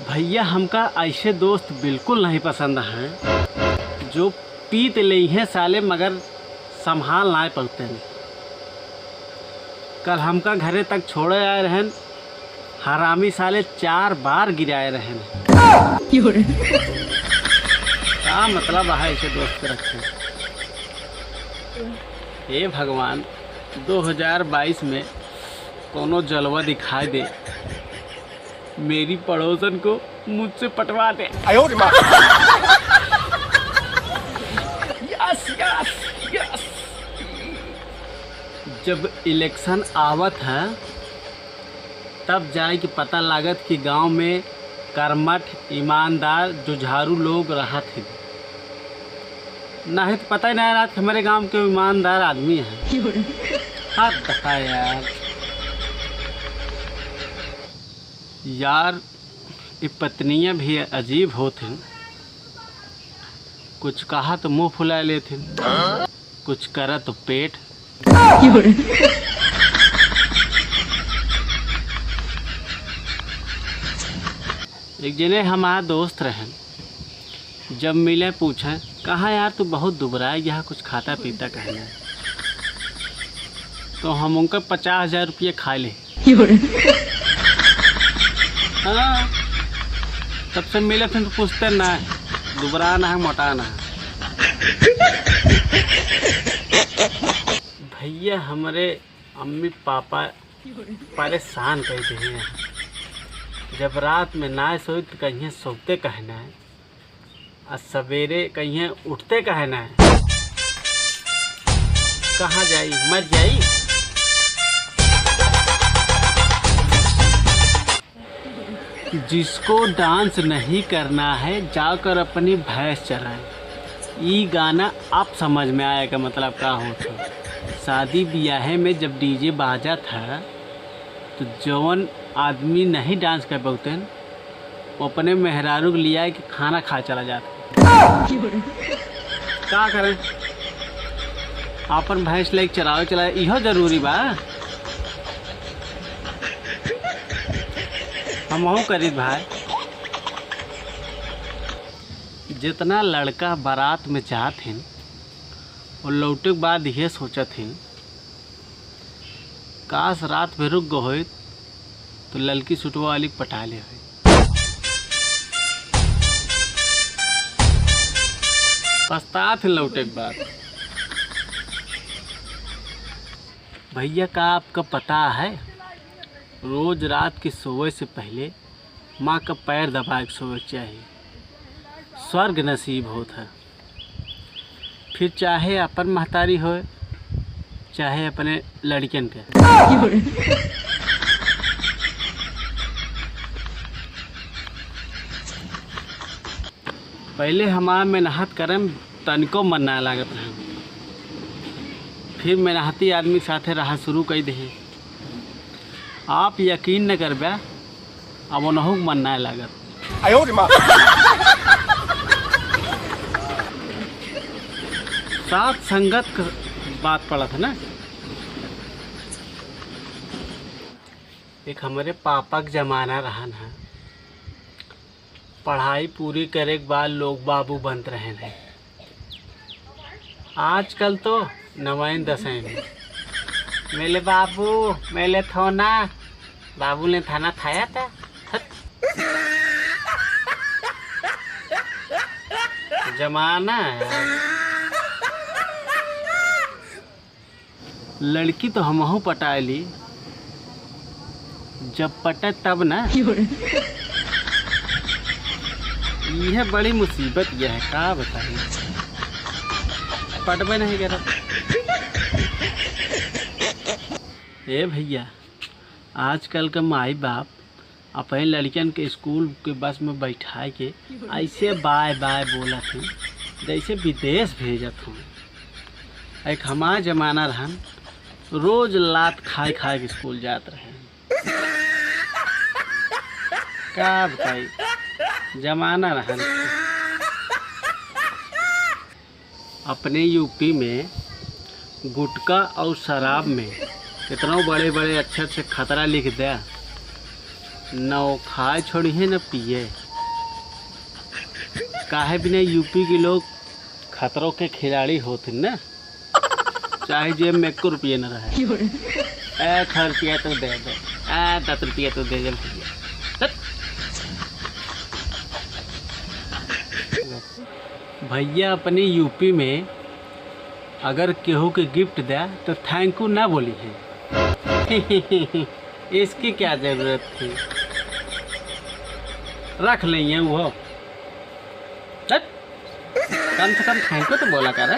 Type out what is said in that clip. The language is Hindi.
भैया हमका ऐसे दोस्त बिल्कुल नहीं पसंद हैं जो पीत ले हैं साले मगर संभाल ना पड़ते हैं। कल हमका घरे तक छोड़े आए रहन, हरामी साले 4 बार गिराए रहन। क्या मतलब है ऐसे दोस्त रखे। हे भगवान 2022 में कोनो जलवा दिखाई दे, मेरी पड़ोसन को मुझसे पटवा दे। Yes yes yes. जब इलेक्शन आवत है तब जाए कि पता लागत कि गांव में कर्मठ ईमानदार जुझारू लोग रहा थे। नहीं तो पता ही नहीं रहा कि हमारे गांव के ईमानदार आदमी हैं। हाँ दफा यार ये पत्नियां भी अजीब होती। कुछ कहा तो मुंह फुला लेते, कुछ करा तो पेट। एक जने हमारा दोस्त रहे, जब मिले पूछे कहा यार तू बहुत दुबरा है, यहाँ कुछ खाता पीता कहना है। तो हम उनका 50,000 रुपये खा ले। हाँ तब से मिले फिर तो पूछते ना दुबरा ना है मोटा ना है। भैया हमारे अम्मी पापा परेशान कर दिए हैं। जब रात में ना सोई तो कहीं सोते कहना है और सवेरे कहीं उठते कहना है। कहाँ जाई मर जाई। जिसको डांस नहीं करना है जाकर अपनी भैंस चराए। ये गाना आप समझ में आएगा मतलब क्या होता। शादी ब्याह में जब डीजे बाजा था तो जवन आदमी नहीं डांस कर पाते वो अपने मेहरारू को लिया कि खाना खा चला जाता। क्या करें अपन भैंस लेके चरावे चलाए इहो जरूरी बा। हम करी भाई जितना लड़का बारात में जाते और लौटे के बाद यह सोचते काश रात में रुक गए तो लड़की सुटवा वाली पटा ले। पछता थे लौटे के बाद। भैया का आपका पता है रोज रात के सोए से पहले माँ का पैर दबा के सोए चाहिए, स्वर्ग नसीब होता है। फिर चाहे अपन महतारी हो चाहे अपने लड़कियन के। पहले हमारा मेहनत करम तनिको मन ना लागत रहे, फिर मेहनती आदमी साथे रहा शुरू कर दे। आप यकीन न करबे अब ओनहु मन ना लागत। साथ संगत का बात पड़ा था ना। एक हमारे पापा का जमाना रहा है, पढ़ाई पूरी करे के बाद लोग बाबू बनते रहे हैं। आजकल तो 9 10 में मेले बाबू मेले थोना बाबू ने थाना खाया था। जमाना है। लड़की तो हमहू पटा ली, जब पटे तब ना। यह बड़ी मुसीबत यह है क्या बताइए। पटबे नहीं करा। ए भैया आजकल का माई बाप अपने लड़कियन के स्कूल के बस में बैठा के ऐसे बाय बाय बोला थे जैसे विदेश भेजत हूँ। एक हमारा जमाना रहन रोज लात खाए खाए के स्कूल जाते रहे। क्या बताई जमाना रहन। अपने यूपी में गुटखा और शराब में कितनों बड़े बड़े अक्षर से खतरा लिख दिया। न वो खाए छोड़ी है न पिए। काहे बिना यूपी के लोग खतरों के खिलाड़ी होते न, चाहे जेब में 1 रुपये न रहे। 1 रुपया तो दे दो, 10 रुपया तो दे जल्दी। भैया अपने यूपी में अगर केहू के गिफ्ट दे तो थैंक यू ना बोली है। इसकी क्या जरूरत थी, रख लेंगे वो। कम से कम थैंक यू तो बोला कर।